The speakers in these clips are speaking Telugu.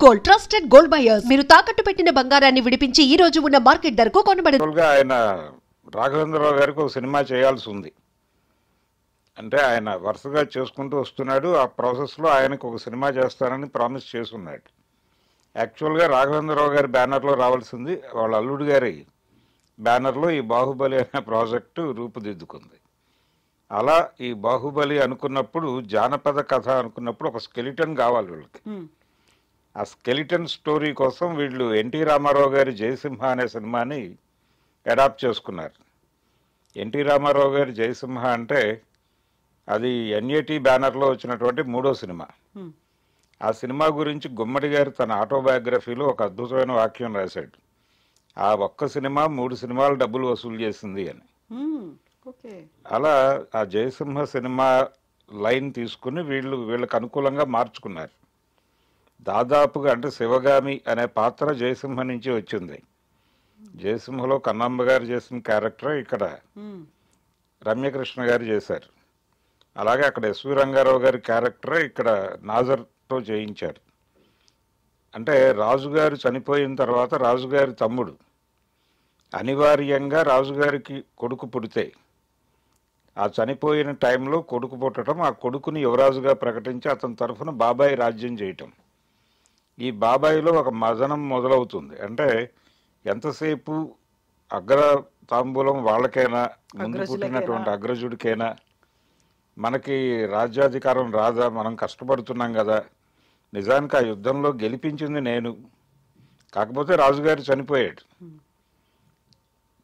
Gold, trusted gold buyers. మీరు తాకట్టు పెట్టిన బంగారాన్ని విడిపించి ఈ రోజు ఉన్న మార్కెట్ ధరకు కొనబడును. ఆయన రాఘవేంద్రరావు గారికి ఒక సినిమా చేయాల్సి ఉంది. అంటే ఆయన వరుసగా చేసుకుంటూ వస్తున్నాడు. ఆ ప్రాసెస్లో ఆయనకు ఒక సినిమా చేస్తానని ప్రామిస్ చేసున్నాడు. యాక్చువల్గా రాఘవేంద్రరావు గారి బ్యానర్లో రావాల్సింది వాళ్ళ అల్లుడు గారి బ్యానర్లో ఈ బాహుబలి అనే ప్రాజెక్టు రూపుదిద్దుకుంది. అలా ఈ బాహుబలి అనుకున్నప్పుడు, జానపద కథ అనుకున్నప్పుడు ఒక స్కెలిటన్ కావాలి వీళ్ళకి. ఆ స్కెలిటన్ స్టోరీ కోసం వీళ్ళు ఎన్టీ రామారావు గారి జయసింహ అనే సినిమాని అడాప్ట్ చేసుకున్నారు. ఎన్టీ రామారావు గారి జయసింహ అంటే అది ఎన్ఏటి బ్యానర్లో వచ్చినటువంటి 3వ సినిమా. ఆ సినిమా గురించి గుమ్మడి గారు తన ఆటోబయోగ్రఫీలో ఒక అద్భుతమైన వాక్యం రాశాడు. ఆ ఒక్క సినిమా 3 సినిమాలు డబ్బులు వసూలు చేసింది అని. అలా ఆ జయసింహ సినిమా లైన్ తీసుకుని వీళ్ళకి అనుకూలంగా మార్చుకున్నారు. దాదాపుగా అంటే శివగామి అనే పాత్ర జయసింహ నుంచి వచ్చింది. జయసింహలో కన్నమ్మ గారు చేసిన క్యారెక్టర్ ఇక్కడ రమ్యకృష్ణ గారు చేశారు. అలాగే అక్కడ ఎస్వి రంగారావు గారి క్యారెక్టర్ ఇక్కడ నాజర్తో చేయించారు. అంటే రాజుగారు చనిపోయిన తర్వాత రాజుగారి తమ్ముడు అనివార్యంగా రాజుగారికి కొడుకు పుడితే ఆ చనిపోయిన టైంలో కొడుకు పుట్టడం, ఆ కొడుకుని యువరాజుగా ప్రకటించి అతని తరఫున బాబాయి రాజ్యం చేయటం. ఈ బాబాయిలో ఒక మదనం మొదలవుతుంది. అంటే ఎంతసేపు అగ్ర తాంబూలం వాళ్ళకైనా, ముందు పుట్టినటువంటి అగ్రజుడికైనా మనకి రాజ్యాధికారం రాదా, మనం కష్టపడుతున్నాం కదా, నిజానికి ఆ యుద్ధంలో గెలిపించింది నేను, కాకపోతే రాజుగారు చనిపోయాడు,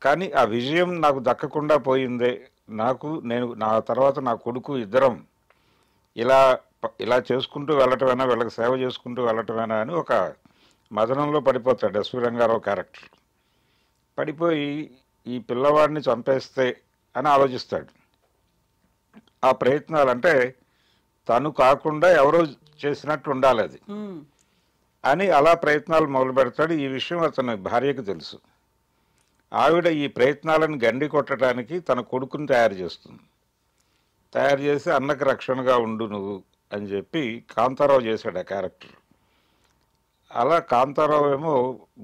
కానీ ఆ విజయం నాకు దక్కకుండా పోయిందే, నేను నా తర్వాత నా కొడుకు ఇద్దరం ఇలా చేసుకుంటూ వెళ్ళటమేనా, వీళ్ళకి సేవ చేసుకుంటూ వెళ్ళటమేనా అని ఒక మదనంలో పడిపోతాడు ఎస్వి రంగారావు క్యారెక్టర్. పడిపోయి ఈ పిల్లవాడిని చంపేస్తే అని ఆలోచిస్తాడు. ఆ ప్రయత్నాలు అంటే తను కాకుండా ఎవరో చేసినట్టు ఉండాలి అది అని అలా ప్రయత్నాలు మొదలు పెడతాడు. ఈ విషయం అతని భార్యకు తెలుసు. ఆవిడ ఈ ప్రయత్నాలను గండి కొట్టడానికి తన కొడుకుని తయారు చేసి అన్నకు రక్షణగా ఉండు నువ్వు అని చెప్పి కాంతారావు చేశాడు ఆ క్యారెక్టర్. అలా కాంతారావు ఏమో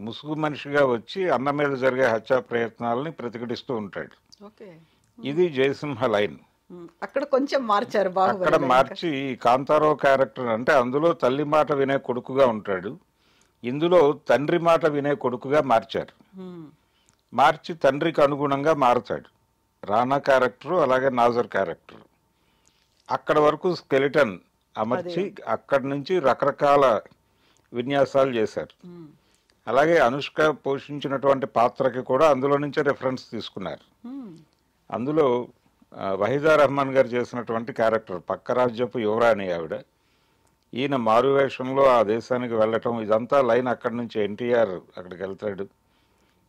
ముసుగు మనిషిగా వచ్చి అన్న మీద జరిగే హత్యా ప్రయత్నాలని ప్రతిఘటిస్తూ ఉంటాడు. ఇది జయసింహ లైన్. అక్కడ కొంచెం మార్చారు, అక్కడ మార్చి కాంతారావు క్యారెక్టర్ అంటే అందులో తల్లి మాట వినే కొడుకుగా ఉంటాడు, ఇందులో తండ్రి మాట వినే కొడుకుగా మార్చారు. మార్చి తండ్రికి అనుగుణంగా మారుతాడు రానా క్యారెక్టరు, అలాగే నాజర్ క్యారెక్టర్. అక్కడ వరకు స్కెలిటన్ అమర్చి అక్కడి నుంచి రకరకాల విన్యాసాలు చేశారు. అలాగే అనుష్క పోషించినటువంటి పాత్రకి కూడా అందులో నుంచే రెఫరెన్స్ తీసుకున్నారు. అందులో వహీదా రెహమాన్ గారు చేసినటువంటి క్యారెక్టర్ పక్క రాజ్యపు యువరాణి ఆవిడ. ఈయన మారువేషంలో ఆ దేశానికి వెళ్ళటం, ఇదంతా లైన్ అక్కడి నుంచి ఎన్టీఆర్ అక్కడికి వెళ్తాడు,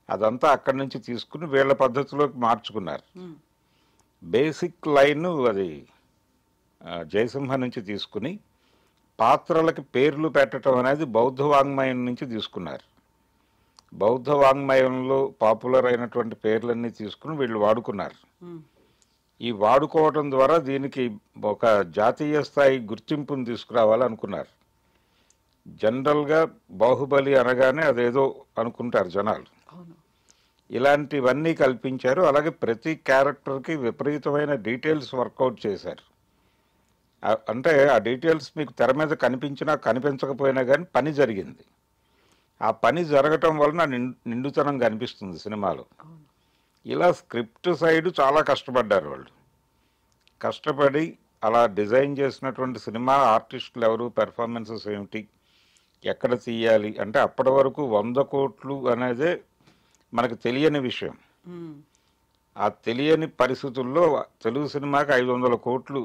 అదంతా అక్కడి నుంచి తీసుకుని వీళ్ళ పద్ధతిలోకి మార్చుకున్నారు. బేసిక్ లైన్ అది జయసింహ నుంచి తీసుకుని పాత్రలకి పేర్లు పెట్టడం అనేది బౌద్ధ వాంగ్మయం నుంచి తీసుకున్నారు. బౌద్ధ వాంగ్మయంలో పాపులర్ అయినటువంటి పేర్లన్నీ తీసుకుని వీళ్ళు వాడుకున్నారు. ఈ వాడుకోవడం ద్వారా దీనికి ఒక జాతీయ స్థాయి గుర్తింపును తీసుకురావాలనుకున్నారు. జనరల్గా బాహుబలి అనగానే అదేదో అనుకుంటారు జనాలు. ఇలాంటివన్నీ కల్పించారు. అలాగే ప్రతి క్యారెక్టర్కి విపరీతమైన డీటెయిల్స్ వర్కౌట్ చేశారు. అంటే ఆ డీటెయిల్స్ మీకు తెర మీద కనిపించినా కనిపించకపోయినా కానీ పని జరిగింది. ఆ పని జరగటం వలన నిండుతనం కనిపిస్తుంది సినిమాలో. ఇలా స్క్రిప్ట్ సైడ్ చాలా కష్టపడ్డారు వాళ్ళు. కష్టపడి అలా డిజైన్ చేసినటువంటి సినిమా ఆర్టిస్టులు ఎవరు, పెర్ఫార్మెన్సెస్ ఏమిటి, ఎక్కడ తీయాలి అంటే అప్పటి వరకు 100 కోట్లు అనేదే మనకు తెలియని విషయం. ఆ తెలియని పరిస్థితుల్లో తెలుగు సినిమాకి 500 కోట్లు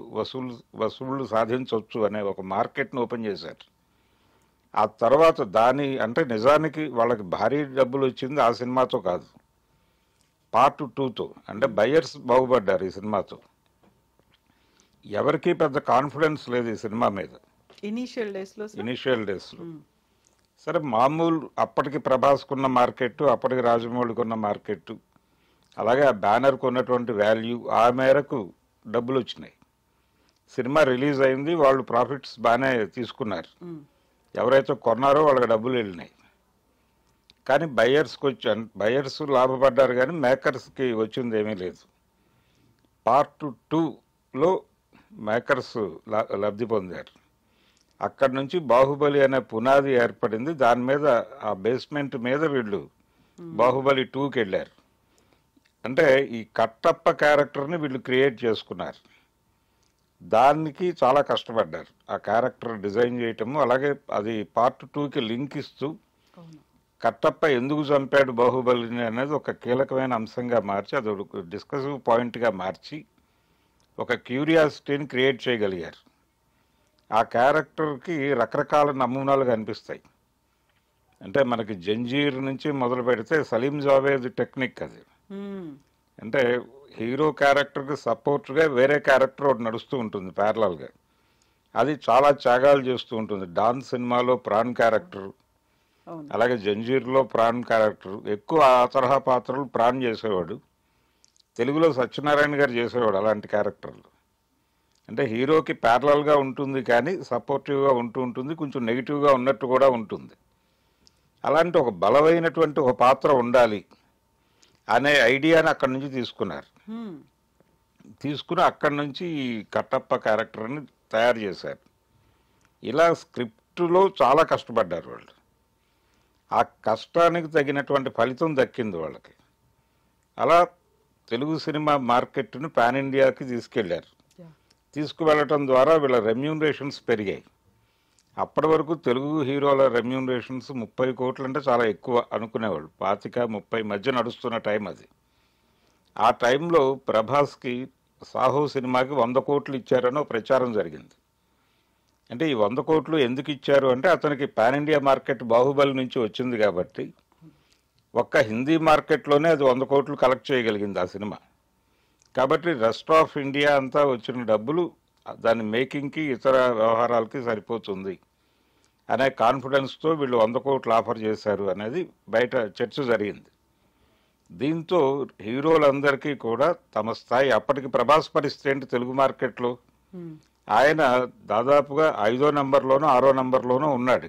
వసూళ్లు సాధించవచ్చు అనే ఒక మార్కెట్ను ఓపెన్ చేశారు. ఆ తర్వాత అంటే నిజానికి వాళ్ళకి భారీ డబ్బులు వచ్చింది ఆ సినిమాతో కాదు, పార్ట్ 2తో. అంటే బయర్స్ బాగుపడ్డారు ఈ సినిమాతో. ఎవరికీ పెద్ద కాన్ఫిడెన్స్ లేదు ఈ సినిమా మీద ఇనీషియల్ డేస్లో. సరే, మామూలు అప్పటికి ప్రభాస్కున్న మార్కెట్, అప్పటికి రాజమౌళికి ఉన్న మార్కెట్, అలాగే ఆ బ్యానర్కు ఉన్నటువంటి వాల్యూ, ఆ మేరకు డబ్బులు వచ్చినాయి. సినిమా రిలీజ్ అయింది, వాళ్ళు ప్రాఫిట్స్ బాగానే తీసుకున్నారు. ఎవరైతే కొన్నారో వాళ్ళకి డబ్బులు వెళ్ళినాయి. కానీ బయర్స్ లాభపడ్డారు, కానీ మేకర్స్కి వచ్చింది ఏమీ లేదు. పార్ట్ 2లో మేకర్స్ లబ్ధి పొందారు. అక్కడి నుంచి బాహుబలి అనే పునాది ఏర్పడింది. దాని మీద, ఆ బేస్మెంట్ మీద వీళ్ళు బాహుబలి 2కి వెళ్ళారు. అంటే ఈ కట్టప్ప క్యారెక్టర్ని వీళ్ళు క్రియేట్ చేసుకున్నారు. దానికి చాలా కష్టపడ్డారు, ఆ క్యారెక్టర్ డిజైన్ చేయటము. అలాగే అది పార్ట్ 2కి లింక్ ఇస్తూ కట్టప్ప ఎందుకు చంపాడు బాహుబలిని అనేది ఒక కీలకమైన అంశంగా మార్చి, అది ఒక డిస్కసివ్ పాయింట్గా మార్చి ఒక క్యూరియాసిటీని క్రియేట్ చేయగలిగారు. ఆ క్యారెక్టర్కి రకరకాల నమూనాలు కనిపిస్తాయి. అంటే మనకి జంజీర్ నుంచి మొదలు పెడితే సలీం జావేద్ టెక్నిక్ అది. అంటే హీరో క్యారెక్టర్కి సపోర్ట్గా వేరే క్యారెక్టర్ ఒకటి నడుస్తూ ఉంటుంది ప్యారలల్గా. అది చాలా త్యాగాలు చేస్తూ ఉంటుంది. డాన్ సినిమాలో ప్రాణ్ క్యారెక్టర్, అలాగే జంజీర్లో ప్రాణ్ క్యారెక్టర్. ఎక్కువ ఆ తరహా పాత్రలు ప్రాణ్ చేసేవాడు. తెలుగులో సత్యనారాయణ గారు చేసేవాడు అలాంటి క్యారెక్టర్లు. అంటే హీరోకి ప్యారలల్గా ఉంటుంది, కానీ సపోర్టివ్గా ఉంటూ ఉంటుంది, కొంచెం నెగిటివ్గా ఉన్నట్టు కూడా ఉంటుంది. అలాంటి ఒక బలమైనటువంటి ఒక పాత్ర ఉండాలి అనే ఐడియాని అక్కడి నుంచి తీసుకుని అక్కడి నుంచి ఈ కట్టప్ప క్యారెక్టర్ని తయారు చేశారు. ఇలా స్క్రిప్టులో చాలా కష్టపడ్డారు వాళ్ళు. ఆ కష్టానికి తగినటువంటి ఫలితం దక్కింది వాళ్ళకి. అలా తెలుగు సినిమా మార్కెట్ను పాన్ ఇండియాకి తీసుకెళ్లారు. తీసుకువెళ్ళటం ద్వారా వీళ్ళ రెమ్యూనరేషన్స్ పెరిగాయి. అప్పటి వరకు తెలుగు హీరోల రెమ్యూనరేషన్స్ 30 కోట్లు అంటే చాలా ఎక్కువ అనుకునేవాళ్ళు. 25-30 మధ్య నడుస్తున్న టైం అది. ఆ టైంలో ప్రభాస్కి సాహో సినిమాకి 100 కోట్లు ఇచ్చారనో ప్రచారం జరిగింది. అంటే ఈ 100 కోట్లు ఎందుకు ఇచ్చారు అంటే, అతనికి పాన్ ఇండియా మార్కెట్ బాహుబలి నుంచి వచ్చింది కాబట్టి ఒక్క హిందీ మార్కెట్లోనే అది 100 కోట్లు కలెక్ట్ చేయగలిగింది ఆ సినిమా. కాబట్టి రెస్ట్ ఆఫ్ ఇండియా అంతా వచ్చిన డబ్బులు దాని మేకింగ్కి, ఇతర వ్యవహారాలకి సరిపోతుంది అనే కాన్ఫిడెన్స్తో వీళ్ళు 100 కోట్లు ఆఫర్ చేశారు అనేది బయట చర్చ జరిగింది. దీంతో హీరోలందరికీ కూడా తమ స్థాయి, అప్పటికి ప్రభాస్ పరిస్థితి ఏంటి తెలుగు మార్కెట్లో, ఆయన దాదాపుగా 5వ నెంబర్లోనో 6వ నెంబర్లోనో ఉన్నాడు.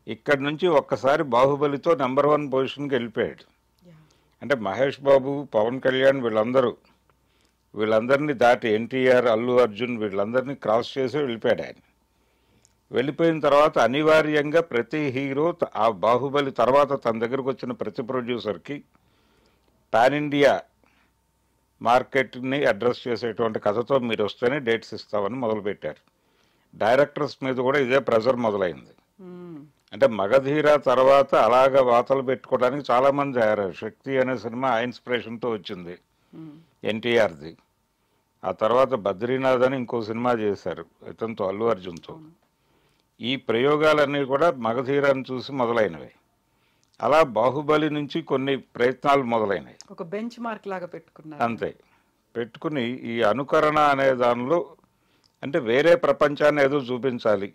ఇక్కడి నుంచి ఒక్కసారి బాహుబలితో నెంబర్ 1 పొజిషన్కి వెళ్ళిపోయాడు. అంటే మహేష్ బాబు, పవన్ కళ్యాణ్ వీళ్ళందరినీ దాటి ఎన్టీఆర్, అల్లు అర్జున్ వీళ్ళందరినీ క్రాస్ చేసి వెళ్ళిపోయాడు ఆయన. వెళ్ళిపోయిన తర్వాత అనివార్యంగా ప్రతి హీరో ఆ బాహుబలి తర్వాత తన దగ్గరకు వచ్చిన ప్రతి ప్రొడ్యూసర్కి పాన్ ఇండియా మార్కెట్ని అడ్రస్ చేసేటువంటి కథతో మీరు వస్తేనే డేట్స్ ఇస్తామని మొదలుపెట్టారు. డైరెక్టర్స్ మీద కూడా ఇదే ప్రెజర్ మొదలైంది. అంటే మగధీర తర్వాత అలాగ వాతలు పెట్టుకోవడానికి చాలామంది తయారయ్యారు. శక్తి అనే సినిమా ఆ ఇన్స్పిరేషన్తో వచ్చింది, ఎన్టీఆర్ది. ఆ తర్వాత బద్రీనాథ్ అని ఇంకో సినిమా చేశారు ఇతనితో, అల్లు అర్జున్తో. ఈ ప్రయోగాలన్నీ కూడా మగధీరాన్ని చూసి మొదలైనవి. అలా బాహుబలి నుంచి కొన్ని ప్రయత్నాలు మొదలైనవి. ఒక బెంచ్ మార్క్ లాగా పెట్టుకున్నారు. అంతే పెట్టుకుని ఈ అనుకరణ అనే దానిలో, అంటే వేరే ప్రపంచాన్ని ఏదో చూపించాలి,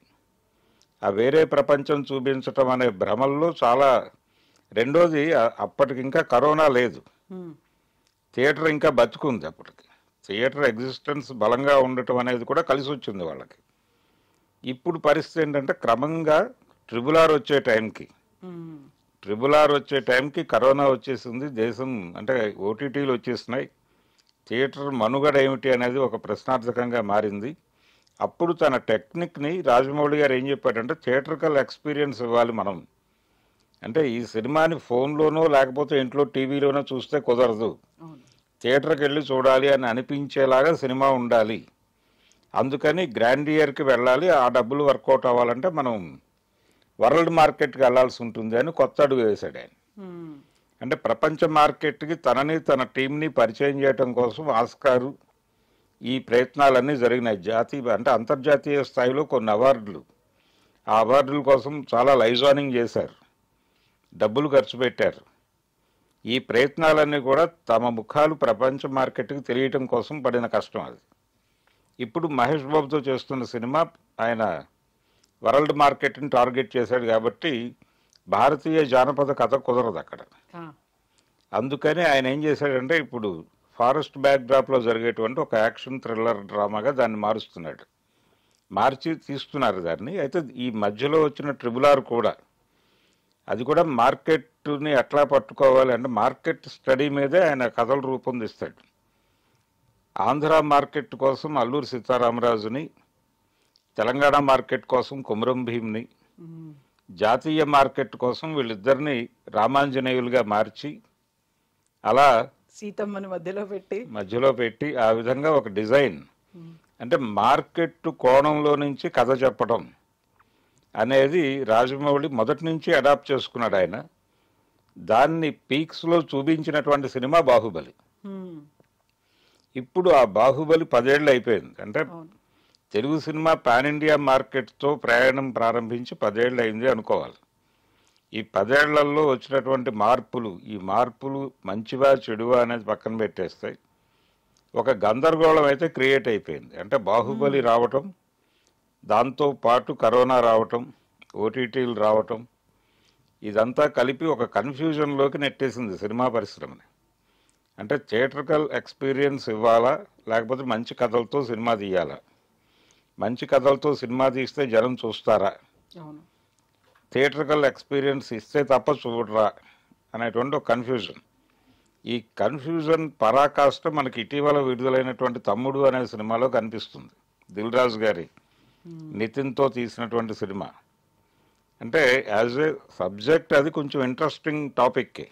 ఆ వేరే ప్రపంచం చూపించటం అనే భ్రమల్లో చాలా. రెండోది, అప్పటికి ఇంకా కరోనా లేదు, థియేటర్ ఇంకా బతుకుంది. అప్పటికి థియేటర్ ఎగ్జిస్టెన్స్ బలంగా ఉండటం అనేది కూడా కలిసి వచ్చింది వాళ్ళకి. ఇప్పుడు పరిస్థితి ఏంటంటే, క్రమంగా RRR వచ్చే టైంకి కరోనా వచ్చేసింది. దేశం అంటే ఓటీటీలు వచ్చేసినాయి. థియేటర్ మనుగడ ఏమిటి అనేది ఒక ప్రశ్నార్థకంగా మారింది. అప్పుడు తన టెక్నిక్ని రాజమౌళి గారు ఏం చెప్పాడంటే, థియేటర్కల్ ఎక్స్పీరియన్స్ ఇవ్వాలి మనం. అంటే ఈ సినిమాని ఫోన్లోనో లేకపోతే ఇంట్లో టీవీలోనో చూస్తే కుదరదు, థియేటర్కి వెళ్ళి చూడాలి అని అనిపించేలాగా సినిమా ఉండాలి. అందుకని గ్రాండియర్కి వెళ్ళాలి. ఆ డబ్బులు వర్కౌట్ అవ్వాలంటే మనం వరల్డ్ మార్కెట్కి వెళ్ళాల్సి ఉంటుంది అని కొత్త అడుగు వేశాడు ఆయన. అంటే ప్రపంచ మార్కెట్కి తనని, తన టీంని పరిచయం చేయడం కోసం ఆస్కారు ఈ ప్రయత్నాలన్నీ జరిగినాయి. అంటే అంతర్జాతీయ స్థాయిలో కొన్ని అవార్డులు, ఆ అవార్డుల కోసం చాలా లైజానింగ్ చేశారు, డబ్బులు ఖర్చు పెట్టారు. ఈ ప్రయత్నాలన్నీ కూడా తమ ముఖాలు ప్రపంచ మార్కెట్కి తెలియటం కోసం పడిన కష్టం అది. ఇప్పుడు మహేష్ బాబుతో చేస్తున్న సినిమా ఆయన వరల్డ్ మార్కెట్ని టార్గెట్ చేశాడు కాబట్టి భారతీయ జానపద కథ కుదరదు అక్కడ. అందుకని ఆయన ఏం చేశాడంటే, ఇప్పుడు ఫారెస్ట్ బ్యాక్డ్రాప్లో జరిగేటువంటి ఒక యాక్షన్ థ్రిల్లర్ డ్రామాగా దాన్ని మారుస్తున్నాడు. మార్చి తీస్తున్నారు దాన్ని. అయితే ఈ మధ్యలో వచ్చిన ట్రిబుల్ ఆర్ కూడా, అది కూడా మార్కెట్ని ఎట్లా పట్టుకోవాలి అంటే మార్కెట్ స్టడీ మీదే ఆయన కథలు రూపొందిస్తాడు. ఆంధ్ర మార్కెట్ కోసం అల్లూరి సీతారామరాజుని, తెలంగాణ మార్కెట్ కోసం కుమరం భీమ్ని, జాతీయ మార్కెట్ కోసం వీళ్ళిద్దరిని రామాంజనేయులుగా మార్చి అలా సీతమ్మని మధ్యలో పెట్టి ఆ విధంగా ఒక డిజైన్, అంటే మార్కెట్ కోణంలో నుంచి కథ చెప్పడం అనేది రాజమౌళి మొదటి నుంచి అడాప్ట్ చేసుకున్నాడు ఆయన. దాన్ని పీక్స్లో చూపించినటువంటి సినిమా బాహుబలి. ఇప్పుడు ఆ బాహుబలి 10 ఏళ్ళు అయిపోయింది. అంటే తెలుగు సినిమా పాన్ ఇండియా మార్కెట్తో ప్రయాణం ప్రారంభించి 10 ఏళ్ళు అయింది అనుకోవాలి. ఈ 10 ఏళ్లలో వచ్చినటువంటి మార్పులు, ఈ మార్పులు మంచివా చెడువా అనేది పక్కన పెట్టేస్తాయి. ఒక గందరగోళం అయితే క్రియేట్ అయిపోయింది. అంటే బాహుబలి రావటం, దాంతో పాటు కరోనా రావటం, ఓటీటీలు రావటం, ఇదంతా కలిపి ఒక కన్ఫ్యూజన్లోకి నెట్టేసింది సినిమా పరిశ్రమని. అంటే థియేట్రికల్ ఎక్స్పీరియన్స్ ఇవ్వాలా, లేకపోతే మంచి కథలతో సినిమా తీయాలా? మంచి కథలతో సినిమా తీస్తే జనం చూస్తారా, థియేట్రికల్ ఎక్స్పీరియన్స్ ఇస్తే తప్ప చూడరా అనేటువంటి ఒక కన్ఫ్యూజన్. ఈ కన్ఫ్యూజన్ పరాకాష్ట మనకి ఇటీవల విడుదలైనటువంటి తమ్ముడు అనే సినిమాలో కనిపిస్తుంది. దిల్ రాజు గారి నితిన్తో తీసినటువంటి సినిమా. అంటే యాజ్ ఏ సబ్జెక్ట్ అది కొంచెం ఇంట్రెస్టింగ్ టాపిక్కే.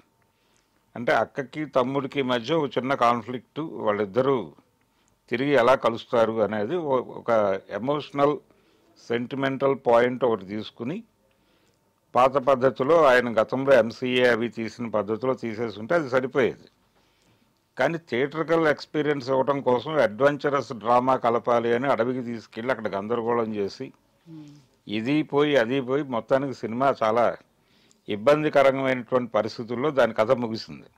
అంటే అక్కకి తమ్ముడికి మధ్య ఒక చిన్న కాన్ఫ్లిక్టు, వాళ్ళిద్దరూ తిరిగి ఎలా కలుస్తారు అనేది ఒక ఎమోషనల్ సెంటిమెంటల్ పాయింట్ ఒకటి తీసుకుని, పాత పద్ధతిలో ఆయన గతంలో ఎంసీఏ అవి తీసిన పద్ధతిలో తీసేస్తుంటే అది సరిపోయేది. కానీ థియేట్రికల్ ఎక్స్పీరియన్స్ ఇవ్వడం కోసం అడ్వెంచరస్ డ్రామా కలపాలి అని అడవికి తీసుకెళ్ళి అక్కడ గందరగోళం చేసి ఇది పోయి అది పోయి మొత్తానికి సినిమా చాలా ఇబ్బందికరమైనటువంటి పరిస్థితుల్లో దాని కథ ముగిసింది.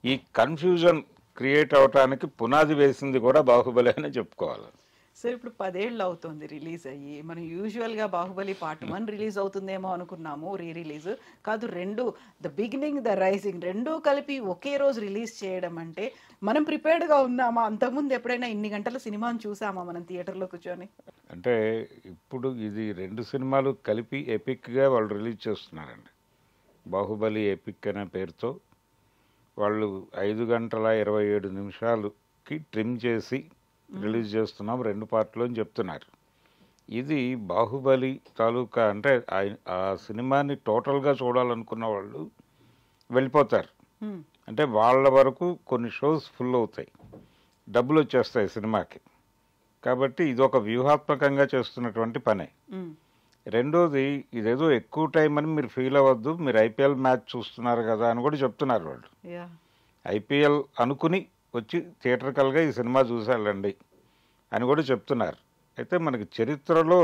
ఈ కన్ఫ్యూజన్ క్రియేట్ అవటానికి పునాది వేసింది కూడా బాహుబలి అని చెప్పుకోవాలి. సార్ ఇప్పుడు 10 ఏళ్ళు అవుతుంది రిలీజ్ అయ్యి. మనం యూజువల్గా బాహుబలి పార్ట్ 1 రిలీజ్ అవుతుందేమో అనుకున్నాము, రిలీజ్ కాదు. 2 ద బిగినింగ్ ద రైజింగ్ రెండూ కలిపి ఒకే రోజు రిలీజ్ చేయడం అంటే మనం ప్రిపేర్డ్గా ఉన్నామా? అంతకుముందు ఎప్పుడైనా ఇన్ని గంటల సినిమాను చూసామా మనం థియేటర్లో కూర్చొని? అంటే ఇప్పుడు ఇది 2 సినిమాలు కలిపి ఎపిక్గా వాళ్ళు రిలీజ్ చేస్తున్నారండి. బాహుబలి ఎపిక్ అనే పేరుతో వాళ్ళు 5 గంటల 27 నిమిషాలకి ట్రిమ్ చేసి రిలీజ్ చేస్తున్నాం 2 పార్ట్లు అని చెప్తున్నారు. ఇది బాహుబలి తాలూకా, అంటే ఆ సినిమాని టోటల్గా చూడాలనుకున్న వాళ్ళు వెళ్ళిపోతారు. అంటే వాళ్ళ వరకు కొన్ని షోస్ ఫుల్ అవుతాయి, డబ్బులు వచ్చేస్తాయి సినిమాకి. కాబట్టి ఇది ఒక వ్యూహాత్మకంగా చేస్తున్నటువంటి పనే. రెండోది, ఇదేదో ఎక్కువ టైం అని మీరు ఫీల్ అవ్వద్దు, మీరు ఐపీఎల్ మ్యాచ్ చూస్తున్నారు కదా అని కూడా చెప్తున్నారు వాళ్ళు. ఐపీఎల్ అనుకుని వచ్చి థియేటర్కల్గా ఈ సినిమా చూసేళ్ళండి అని కూడా చెప్తున్నారు. అయితే మనకి చరిత్రలో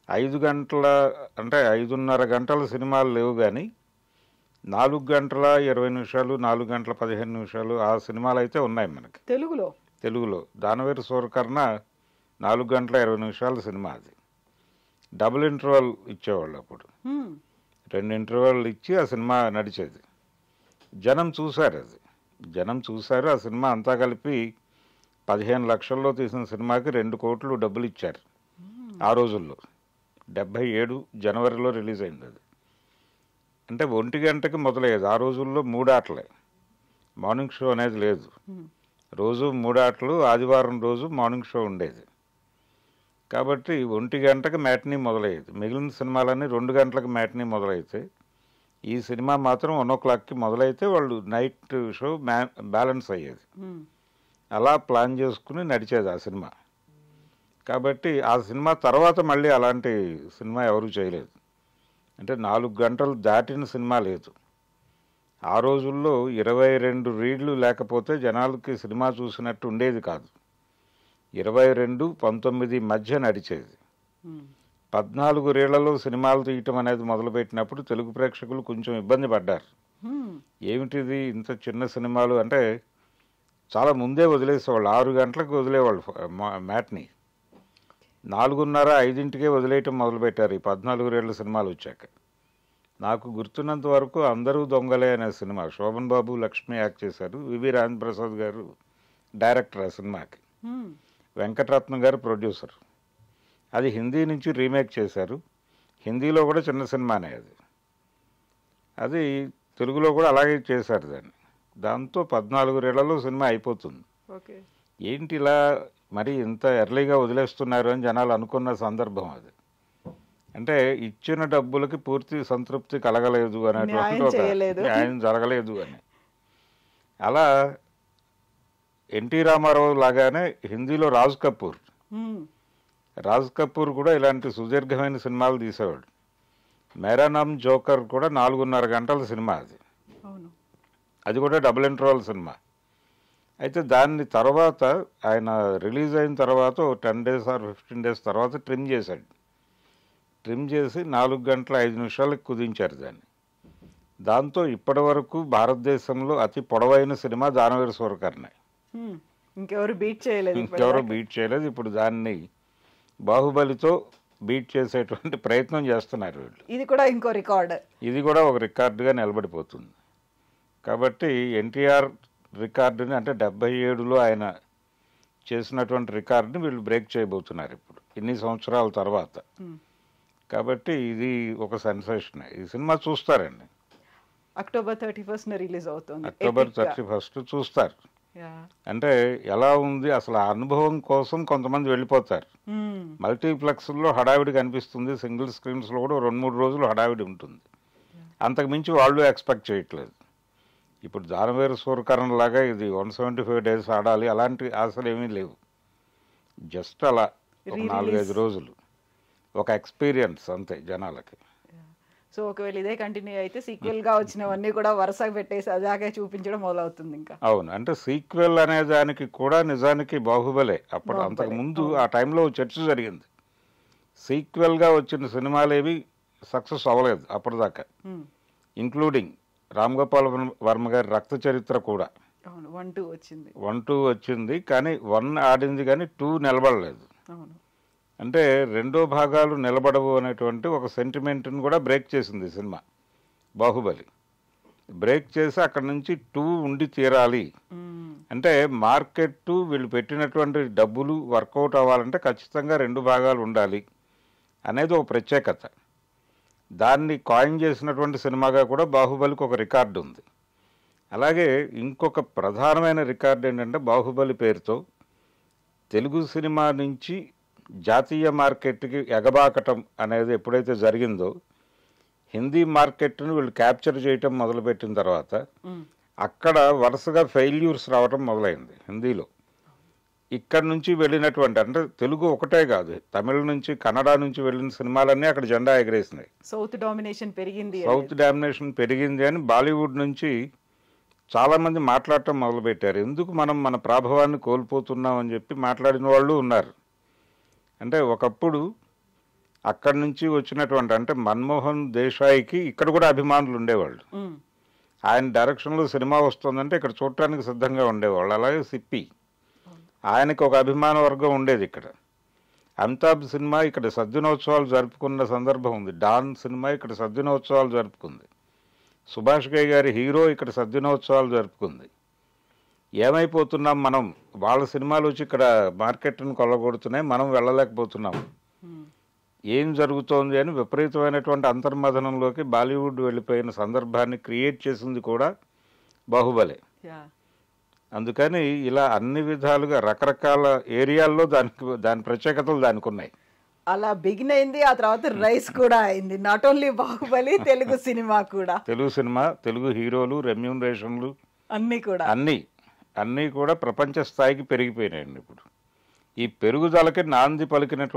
5 గంటల అంటే 5:30 గంటల సినిమాలు లేవు, కానీ 4 గంటల 20 నిమిషాలు 4 గంటల 15 నిమిషాలు ఆ సినిమాలు అయితే ఉన్నాయి మనకి తెలుగులో. దానవేరు సూరకర్ణ 4 గంటల 20 నిమిషాల సినిమా. అది డబుల్ ఇంటర్వల్ ఇచ్చేవాళ్ళు అప్పుడు, 2 ఇంటర్వల్ ఇచ్చి ఆ సినిమా నడిచేది. జనం చూశారు. ఆ సినిమా అంతా కలిపి 15 లక్షల్లో తీసిన సినిమాకి 2 కోట్లు డబ్బులు ఇచ్చారు ఆ రోజుల్లో. 77 జనవరిలో రిలీజ్ అయింది అది. అంటే 1 గంటకి మొదలయ్యేది. ఆ రోజుల్లో 3 ఆటలే, మార్నింగ్ షో అనేది లేదు. రోజు 3 ఆటలు, ఆదివారం రోజు మార్నింగ్ షో ఉండేది. కాబట్టి 1 గంటకి మ్యాట్నీ మొదలయ్యేది. మిగిలిన సినిమాలన్నీ 2 గంటలకు మ్యాట్నీ మొదలైతే ఈ సినిమా మాత్రం 1 o'clockకి మొదలైతే వాళ్ళు నైట్ షో బ్యాలెన్స్ అయ్యేది. అలా ప్లాన్ చేసుకుని నడిచేది ఆ సినిమా. కాబట్టి ఆ సినిమా తర్వాత మళ్ళీ అలాంటి సినిమా ఎవరు చేయలేదు. అంటే 4 గంటలు దాటిన సినిమా లేదు. ఆ రోజుల్లో 22 రీడ్లు లేకపోతే జనాలకి సినిమా చూసినట్టు ఉండేది కాదు. 22, 19 మధ్య నడిచేది. 14 రీళ్లలో సినిమాలు తీయటం అనేది మొదలుపెట్టినప్పుడు తెలుగు ప్రేక్షకులు కొంచెం ఇబ్బంది పడ్డారు. ఏమిటిది ఇంత చిన్న సినిమాలు అంటే చాలా ముందే వదిలేసేవాళ్ళు. 6 గంటలకు వదిలేవాళ్ళు మ్యాట్ని. 4:30, 5ంటికే వదిలేయటం మొదలుపెట్టారు ఈ 14 రీళ్ల సినిమాలు వచ్చాక. నాకు గుర్తున్నంత వరకు అందరూ దొంగలే అనే సినిమా, శోభన్ బాబు, లక్ష్మి యాక్ట్ చేశారు. వివి రాజేంద్ర ప్రసాద్ గారు డైరెక్టర్ ఆ సినిమాకి, వెంకటరత్నం గారు ప్రొడ్యూసర్. అది హిందీ నుంచి రీమేక్ చేశారు. హిందీలో కూడా చిన్న సినిమానే అది. అది తెలుగులో కూడా అలాగే చేశారు దాన్ని. దాంతో 14 ఏళ్లలో సినిమా అయిపోతుంది. ఓకే. ఏంటి ఇలా మరి ఇంత ఎర్లీగా వదిలేస్తున్నారు అని జనాలు అనుకున్న సందర్భం అది. అంటే ఇచ్చిన డబ్బులకి పూర్తి సంతృప్తి కలగలేదు అనేటువంటి ఒక న్యాయం జరగలేదు అని. అలా ఎన్టీ రామారావు లాగానే హిందీలో రాజ్ కపూర్ కూడా ఇలాంటి సుదీర్ఘమైన సినిమాలు తీసేవాడు. మేరా నామ్ జోకర్ కూడా 4.5 గంటల సినిమా అది. అది కూడా డబుల్ ఇంటర్వల్ సినిమా. అయితే దాన్ని తర్వాత ఆయన రిలీజ్ అయిన తర్వాత 10 days or 15 days తర్వాత ట్రిమ్ చేశాడు. ట్రిమ్ చేసి 4 గంటల 5 నిమిషాలకు కుదించారు దాన్ని. దాంతో ఇప్పటి వరకు భారతదేశంలో అతి పొడవైన సినిమా దానవీర సూరకర్ణ. ఇంకెవరు బీట్ చేయలేదు. ఇప్పుడు దాన్ని బాహుబలితో బీట్ చేసేటువంటి ప్రయత్నం చేస్తున్నారు వీళ్ళు. ఇది కూడా ఇంకో రికార్డ్. ఇది కూడా ఒక రికార్డుగా నిలబడిపోతుంది. కాబట్టి ఎన్టీఆర్ రికార్డుని, అంటే 77లో ఆయన చేసినటువంటి రికార్డుని వీళ్ళు బ్రేక్ చేయబోతున్నారు ఇప్పుడు ఇన్ని సంవత్సరాల తర్వాత. కాబట్టి ఇది ఒక సెన్సేషన్. ఈ సినిమా చూస్తారండి. అక్టోబర్ 31st రిలీజ్ అవుతుంది. అక్టోబర్ 31st చూస్తారు. అంటే ఎలా ఉంది అసలు ఆ అనుభవం కోసం కొంతమంది వెళ్ళిపోతారు. మల్టీప్లెక్స్లో హడావిడి కనిపిస్తుంది, సింగిల్ స్క్రీన్స్లో కూడా 2-3 రోజులు హడావిడి ఉంటుంది. అంతకు మించి వాళ్ళు ఎక్స్పెక్ట్ చేయట్లేదు. ఇప్పుడు దానవీర సూరకర్ణ లాగా ఇది 175 days ఆడాలి అలాంటి ఆశలు ఏమీ లేవు. జస్ట్ అలా ఒక 4-5 రోజులు ఒక ఎక్స్పీరియన్స్ అంతే జనాలకి. సో ఒకవేళ ఇదే కంటిన్యూ అయితే సీక్వెల్ గా వచ్చినవన్నీ కూడా వరుసగా పెట్టేసి అదాగే చూపించడం మొదలవుతుంది ఇంకా. అవును, అంటే సీక్వెల్ అనే దానికి కూడా నిజానికి బాహుబలే. అప్పుడు అంతకు ముందు ఆ టైంలో చర్చ జరిగింది. సీక్వెల్ గా వచ్చిన సినిమాలేవి సక్సెస్ అవ్వలేదు అప్పటిదాకా, ఇంక్లూడింగ్ రామ్ గోపాల్ వర్మ గారి రక్త చరిత్ర కూడా. 1-2 వచ్చింది కానీ 1 ఆడింది కానీ 2 నిలబడలేదు. అంటే రెండో భాగాలు నిలబడవు అనేటువంటి ఒక సెంటిమెంట్ని కూడా బ్రేక్ చేసింది సినిమా బాహుబలి. బ్రేక్ చేసి అక్కడ నుంచి 2 ఉండి తీరాలి అంటే మార్కెట్ వీళ్ళు పెట్టినటువంటి డబ్బులు వర్కౌట్ అవ్వాలంటే ఖచ్చితంగా 2 భాగాలు ఉండాలి అనేది ఒక ప్రత్యేకత. దాన్ని కాయిన్ చేసినటువంటి సినిమాగా కూడా బాహుబలికి ఒక రికార్డు ఉంది. అలాగే ఇంకొక ప్రధానమైన రికార్డు ఏంటంటే బాహుబలి పేరుతో తెలుగు సినిమా నుంచి జాతీయ మార్కెట్కి ఎగబాకటం అనేది ఎప్పుడైతే జరిగిందో, హిందీ మార్కెట్ను వీళ్ళు క్యాప్చర్ చేయటం మొదలుపెట్టిన తర్వాత అక్కడ వరుసగా ఫెయిల్యూర్స్ రావటం మొదలైంది హిందీలో. ఇక్కడ నుంచి వెళ్ళినటువంటి, అంటే తెలుగు ఒకటే కాదు, తమిళ నుంచి కన్నడ నుంచి వెళ్ళిన సినిమాలన్నీ అక్కడ జెండా ఎగరేసినాయి. సౌత్ డామినేషన్ పెరిగింది అని బాలీవుడ్ నుంచి చాలామంది మాట్లాడటం మొదలుపెట్టారు. ఎందుకు మనం మన ప్రాభవాన్ని కోల్పోతున్నాం అని చెప్పి మాట్లాడిన వాళ్ళు ఉన్నారు. అంటే ఒకప్పుడు అక్కడి నుంచి వచ్చినటువంటి, అంటే మన్మోహన్ దేశాయికి ఇక్కడ కూడా అభిమానులు ఉండేవాళ్ళు. ఆయన డైరెక్షన్లో సినిమా వస్తుందంటే ఇక్కడ చూడటానికి సిద్ధంగా ఉండేవాళ్ళు. అలాగే సిప్పి, ఆయనకు ఒక అభిమాన వర్గం ఉండేది ఇక్కడ. అమితాబ్ సినిమా ఇక్కడ సద్దినోత్సవాలు జరుపుకున్న సందర్భం ఉంది. డాన్ సినిమా ఇక్కడ సద్దినోత్సవాలు జరుపుకుంది. సుభాష్ ఘై గారి హీరో ఇక్కడ సద్దినోత్సవాలు జరుపుకుంది. ఏమైపోతున్నాం మనం, వాళ్ళ సినిమాలు వచ్చి ఇక్కడ మార్కెట్ను కొల్లగొడుతున్నాయి, మనం వెళ్ళలేకపోతున్నాం, ఏం జరుగుతోంది అని విపరీతమైనటువంటి అంతర్మథనంలోకి బాలీవుడ్ వెళ్ళిపోయిన సందర్భాన్ని క్రియేట్ చేసింది కూడా బాహుబలే. అందుకని ఇలా అన్ని విధాలుగా రకరకాల ఏరియాల్లో దాని ప్రత్యేకతలు దానికి ఉన్నాయి. అలా బిగిన్ అయింది, ఆ తర్వాత రైస్ కూడా అయింది. Not only Baahubali, Telugu cinema కూడా, తెలుగు హీరోలు, రెమ్యూనరేషన్లు అన్నీ కూడా ప్రపంచ స్థాయికి పెరిగిపోయినాయండి. ఇప్పుడు ఈ పెరుగుదలకి నాంది పలికినటువంటి